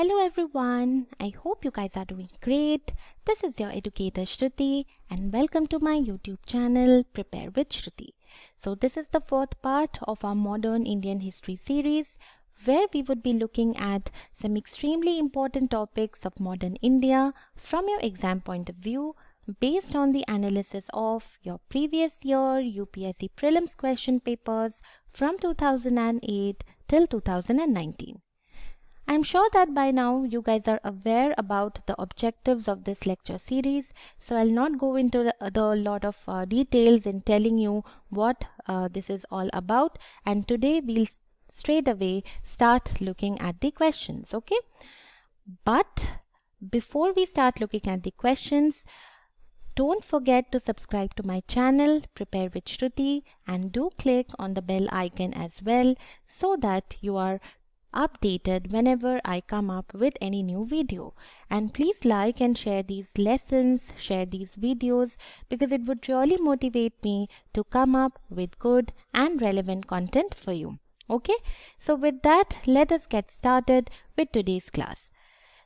Hello everyone, I hope you guys are doing great. This is your educator Shruti and welcome to my YouTube channel Prepare with Shruti. So this is the fourth part of our modern Indian history series where we would be looking at some extremely important topics of modern India from your exam point of view based on the analysis of your previous year UPSC prelims question papers from 2008 till 2019. I'm sure that by now you guys are aware about the objectives of this lecture series, so I'll not go into the lot of details in telling you what this is all about, and today we'll straight away start looking at the questions, okay? But before we start looking at the questions, don't forget to subscribe to my channel Prepare with Shruti and do click on the bell icon as well so that you are updated whenever I come up with any new video. And please like and share these lessons, share these videos, because it would really motivate me to come up with good and relevant content for you. Okay, so with that, let us get started with today's class.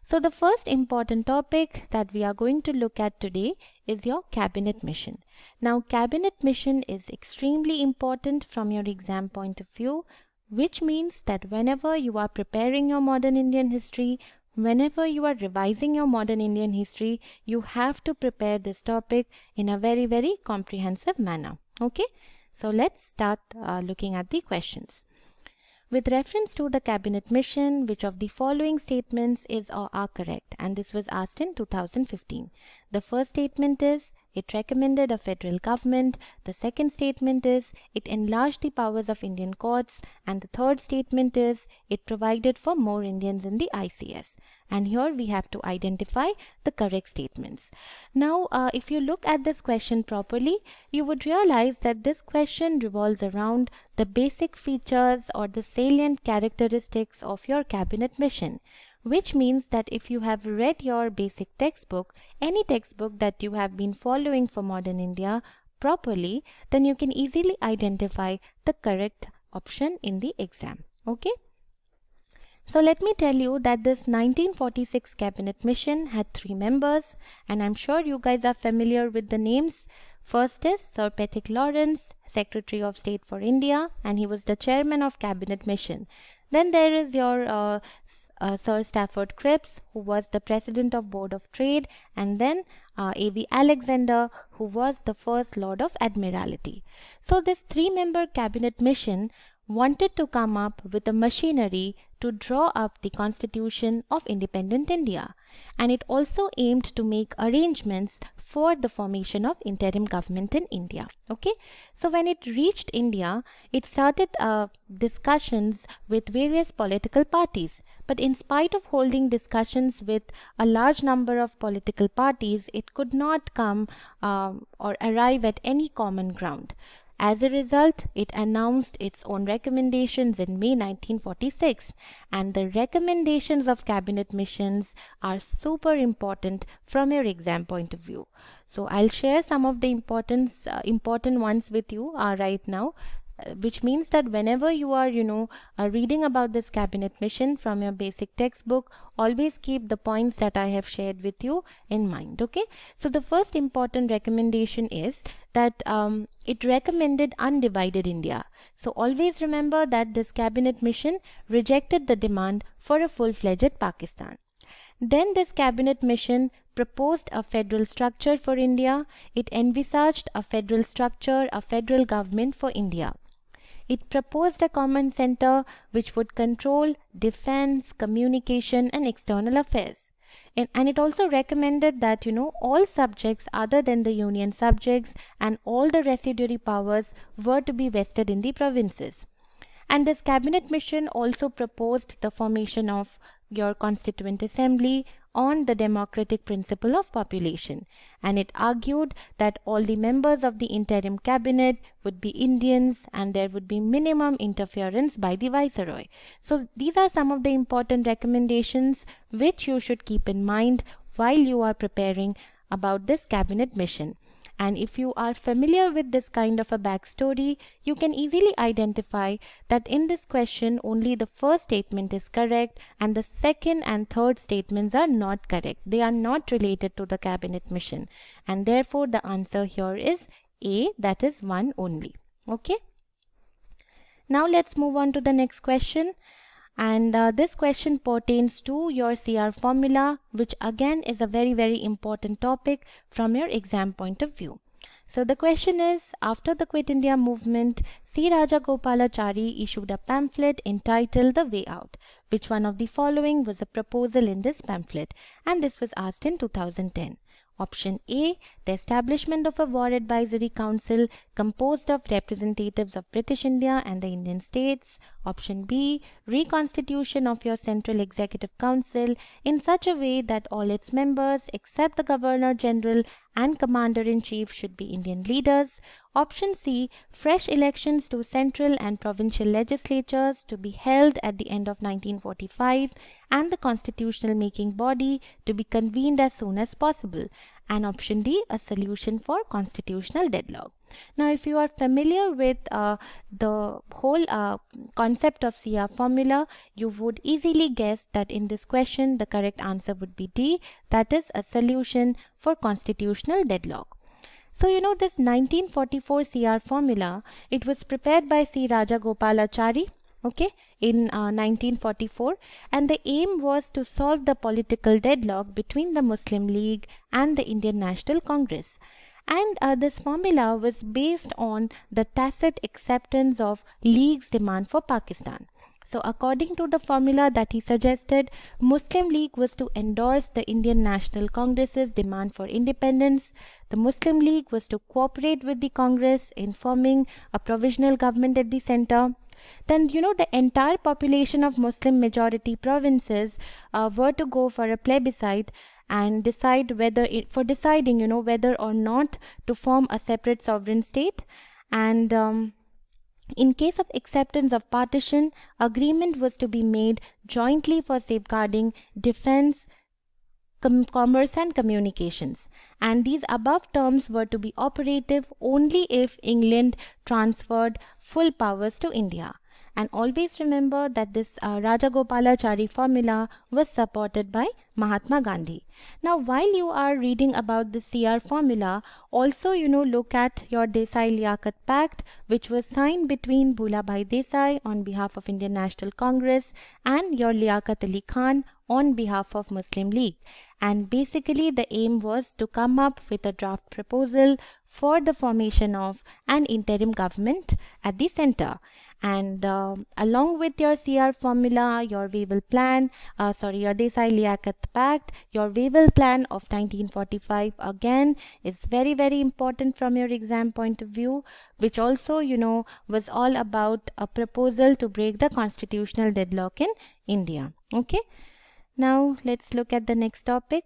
So the first important topic that we are going to look at today is your cabinet mission. Now, cabinet mission is extremely important from your exam point of view, which means that whenever you are preparing your modern Indian history, whenever you are revising your modern Indian history, you have to prepare this topic in a very, very comprehensive manner. Okay, so let's start looking at the questions. With reference to the cabinet mission, which of the following statements is or are correct? And this was asked in 2015. The first statement is it recommended a federal government. The second statement is it enlarged the powers of Indian courts. And the third statement is it provided for more Indians in the ICS. And here we have to identify the correct statements. Now, if you look at this question properly, you would realize that this question revolves around the basic features or the salient characteristics of your cabinet mission, which means that if you have read your basic textbook, any textbook that you have been following for modern India properly, then you can easily identify the correct option in the exam. Okay. So let me tell you that this 1946 cabinet mission had 3 members, and I'm sure you guys are familiar with the names. First is Sir Pethick Lawrence, Secretary of State for India, and he was the chairman of cabinet mission. Then there is your Sir Stafford Cripps, who was the president of Board of Trade, and then A.V. Alexander, who was the first Lord of Admiralty. So this 3-member cabinet mission wanted to come up with a machinery to draw up the constitution of independent India, and it also aimed to make arrangements for the formation of interim government in India. Okay, so when it reached India, it started discussions with various political parties, but in spite of holding discussions with a large number of political parties, it could not come or arrive at any common ground. As a result, it announced its own recommendations in May 1946, and the recommendations of cabinet missions are super important from your exam point of view. So I'll share some of the important ones with you right now, which means that whenever you are reading about this cabinet mission from your basic textbook, always keep the points that I have shared with you in mind. Okay, so the first important recommendation is that it recommended undivided India. So always remember that this cabinet mission rejected the demand for a full-fledged Pakistan. Then this cabinet mission proposed a federal structure for India. It envisaged a federal structure, a federal government for India. It proposed a common center which would control defense, communication, and external affairs. And it also recommended that all subjects other than the union subjects and all the residuary powers were to be vested in the provinces. And this cabinet mission also proposed the formation of your constituent assembly on the democratic principle of population, and it argued that all the members of the interim cabinet would be Indians and there would be minimum interference by the viceroy. So these are some of the important recommendations which you should keep in mind while you are preparing about this cabinet mission. And if you are familiar with this kind of a backstory, you can easily identify that in this question only the first statement is correct and the second and third statements are not correct. They are not related to the cabinet mission, and therefore the answer here is A, that is 1 only. Okay. Now let's move on to the next question. And this question pertains to your CR formula, which again is a very important topic from your exam point of view. So the question is, after the Quit India movement, C. Rajagopalachari issued a pamphlet entitled The Way Out. Which one of the following was a proposal in this pamphlet? And this was asked in 2010. Option A, the establishment of a war advisory council composed of representatives of British India and the Indian states. Option B, reconstitution of your Central Executive Council in such a way that all its members except the Governor General and Commander-in-Chief should be Indian leaders. Option C, fresh elections to central and provincial legislatures to be held at the end of 1945 and the constitutional making body to be convened as soon as possible. And option D, a solution for constitutional deadlock. Now, if you are familiar with the whole concept of CR formula, you would easily guess that in this question, the correct answer would be D, that is a solution for constitutional deadlock. So, you know, this 1944 CR formula, it was prepared by C. Rajagopalachari, okay, in 1944, and the aim was to solve the political deadlock between the Muslim League and the Indian National Congress. And this formula was based on the tacit acceptance of League's demand for Pakistan. So according to the formula that he suggested, Muslim League was to endorse the Indian National Congress's demand for independence. The Muslim League was to cooperate with the Congress in forming a provisional government at the center. Then, you know, the entire population of Muslim majority provinces were to go for a plebiscite and decide whether deciding, you know, whether or not to form a separate sovereign state. And in case of acceptance of partition, agreement was to be made jointly for safeguarding defense, commerce and communications. And these above terms were to be operative only if England transferred full powers to India. And always remember that this Rajagopalachari formula was supported by Mahatma Gandhi. Now, while you are reading about the CR formula, also, you know, look at your Desai-Liaquat Pact, which was signed between Bhulabhai Desai on behalf of Indian National Congress and your Liaquat Ali Khan on behalf of Muslim League. And basically the aim was to come up with a draft proposal for the formation of an interim government at the center. And along with your CR formula, your Wavell Plan, your Desai-Liaquat Pact, your Wavell Plan of 1945 again is very important from your exam point of view, which also, you know, was all about a proposal to break the constitutional deadlock in India. Okay. Now let's look at the next topic,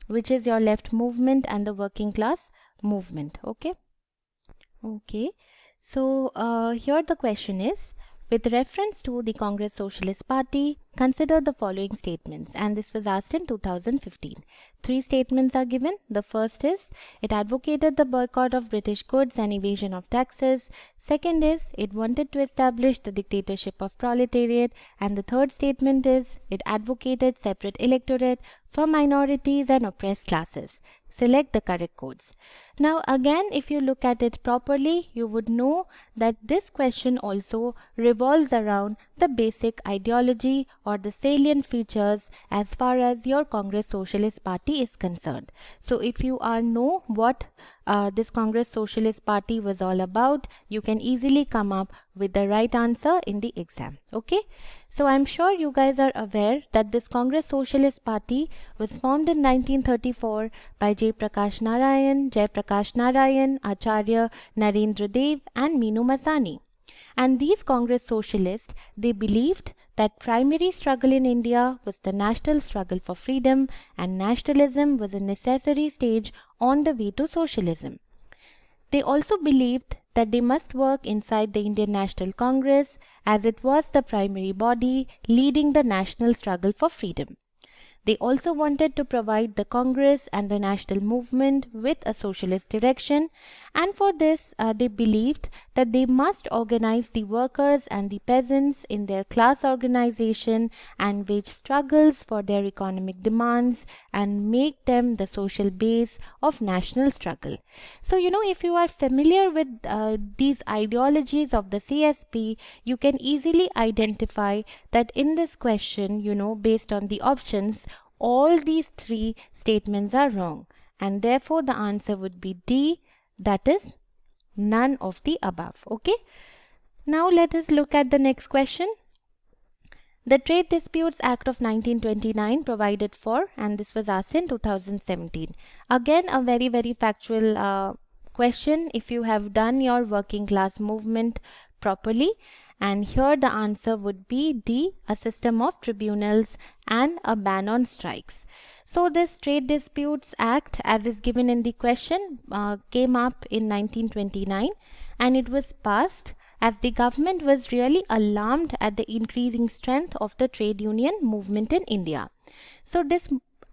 which is your left movement and the working class movement. Okay. So here the question is, with reference to the Congress Socialist Party, consider the following statements, and this was asked in 2015. 3 statements are given. The first is, it advocated the boycott of British goods and evasion of taxes. Second is, it wanted to establish the dictatorship of proletariat. And the third statement is, it advocated separate electorate for minorities and oppressed classes. Select the correct codes. Now again, if you look at it properly, you would know that this question also revolves around the basic ideology or the salient features as far as your Congress Socialist Party is concerned. So if you know what this Congress Socialist Party was all about, you can easily come up with the right answer in the exam. Okay. So I'm sure you guys are aware that this Congress Socialist Party was formed in 1934 by Jayaprakash Narayan, Acharya Narendra Dev and Meenu Masani. And these Congress Socialists, they believed that primary struggle in India was the national struggle for freedom, and nationalism was a necessary stage on the way to socialism. They also believed that they must work inside the Indian National Congress as it was the primary body leading the national struggle for freedom. They also wanted to provide the Congress and the national movement with a socialist direction, and for this they believed that they must organize the workers and the peasants in their class organization and wage struggles for their economic demands and make them the social base of national struggle. So, if you are familiar with these ideologies of the CSP, you can easily identify that in this question, based on the options, all these three statements are wrong. And therefore, the answer would be D, that is none of the above. Okay. Now, let us look at the next question. The Trade Disputes Act of 1929 provided for, and this was asked in 2017. Again, a very, very factual question if you have done your working class movement properly. And here the answer would be D, a system of tribunals and a ban on strikes. So this Trade Disputes Act, as is given in the question, came up in 1929 and it was passed as the government was really alarmed at the increasing strength of the trade union movement in India. So this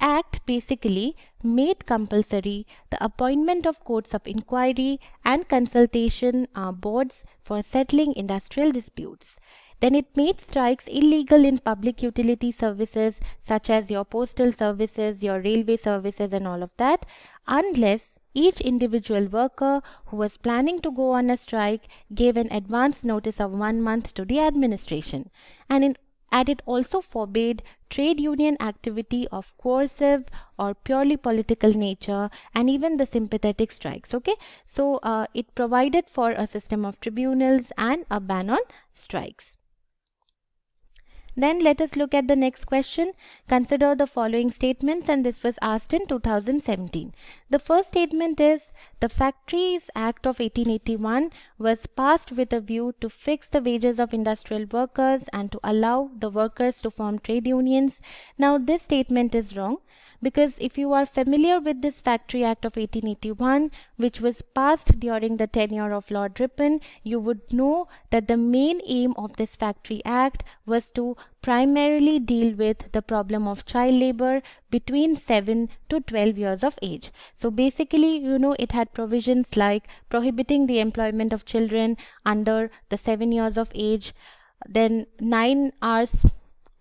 act basically made compulsory the appointment of courts of inquiry and consultation boards for settling industrial disputes. Then it made strikes illegal in public utility services such as your postal services, your railway services and all of that, unless each individual worker who was planning to go on a strike gave an advance notice of 1 month to the administration. And it also forbade trade union activity of coercive or purely political nature and even the sympathetic strikes. Okay, so it provided for a system of tribunals and a ban on strikes. Then let us look at the next question. Consider the following statements, and this was asked in 2017. The first statement is the Factories Act of 1881 was passed with a view to fix the wages of industrial workers and to allow the workers to form trade unions. Now this statement is wrong, because if you are familiar with this Factory Act of 1881, which was passed during the tenure of Lord Ripon, you would know that the main aim of this Factory Act was to primarily deal with the problem of child labor between 7 to 12 years of age. So basically, it had provisions like prohibiting the employment of children under the 7 years of age. Then 9 hours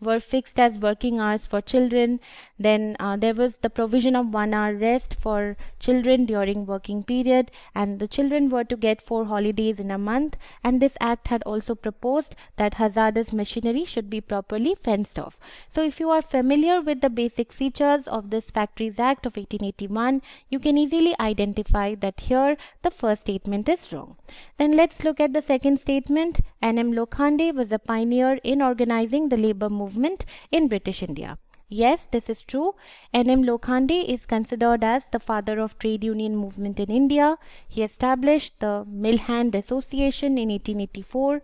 were fixed as working hours for children. Then there was the provision of 1 hour rest for children during working period, and the children were to get 4 holidays in a month. And this act had also proposed that hazardous machinery should be properly fenced off. So if you are familiar with the basic features of this Factories Act of 1881, you can easily identify that here the first statement is wrong. Then let's look at the second statement. N.M. Lokhande was a pioneer in organizing the labor movement in British India. Yes, this is true. N.M. Lokhande is considered as the father of trade union movement in India. He established the Mill Hand Association in 1884,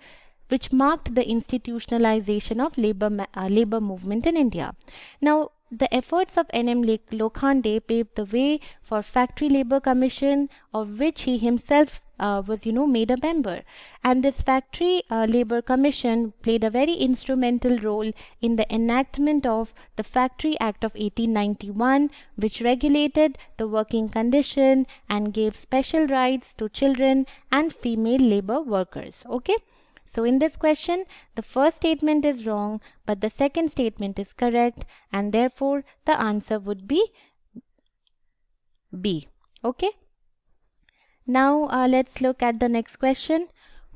which marked the institutionalization of labor movement in India. Now, the efforts of N.M. Lokhande paved the way for Factory Labor Commission, of which he himself was made a member. And this Factory Labor Commission played a very instrumental role in the enactment of the Factory Act of 1891, which regulated the working condition and gave special rights to children and female labor workers. Okay. So in this question, the first statement is wrong, but the second statement is correct, and therefore the answer would be B. Okay. Now let's look at the next question.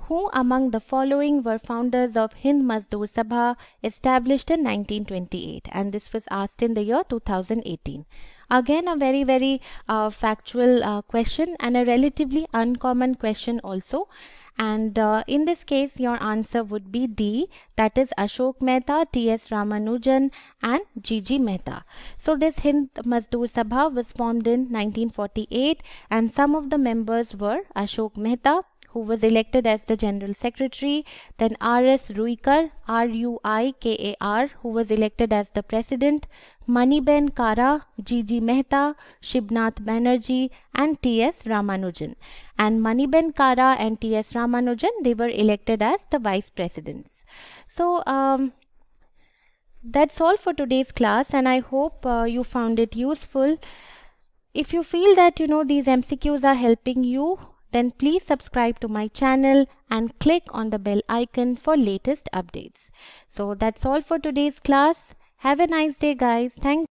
Who among the following were founders of Hind Mazdoor Sabha, established in 1928? And this was asked in the year 2018. Again, a very, very factual question, and a relatively uncommon question also. And in this case, your answer would be D, that is Ashok Mehta, T.S. Ramanujan and G.G. Mehta. So this Hind Mazdoor Sabha was formed in 1948, and some of the members were Ashok Mehta, who was elected as the General Secretary, then R.S. Ruikar, R-U-I-K-A-R, who was elected as the President, Maniben Kara, G.G. Mehta, Shibnath Banerjee and T.S. Ramanujan. And Maniben Kara and T.S. Ramanujan, they were elected as the Vice Presidents. So, That's all for today's class, and I hope you found it useful. If you feel that these MCQs are helping you, then please subscribe to my channel and click on the bell icon for latest updates. So that's all for today's class. Have a nice day, guys. Thank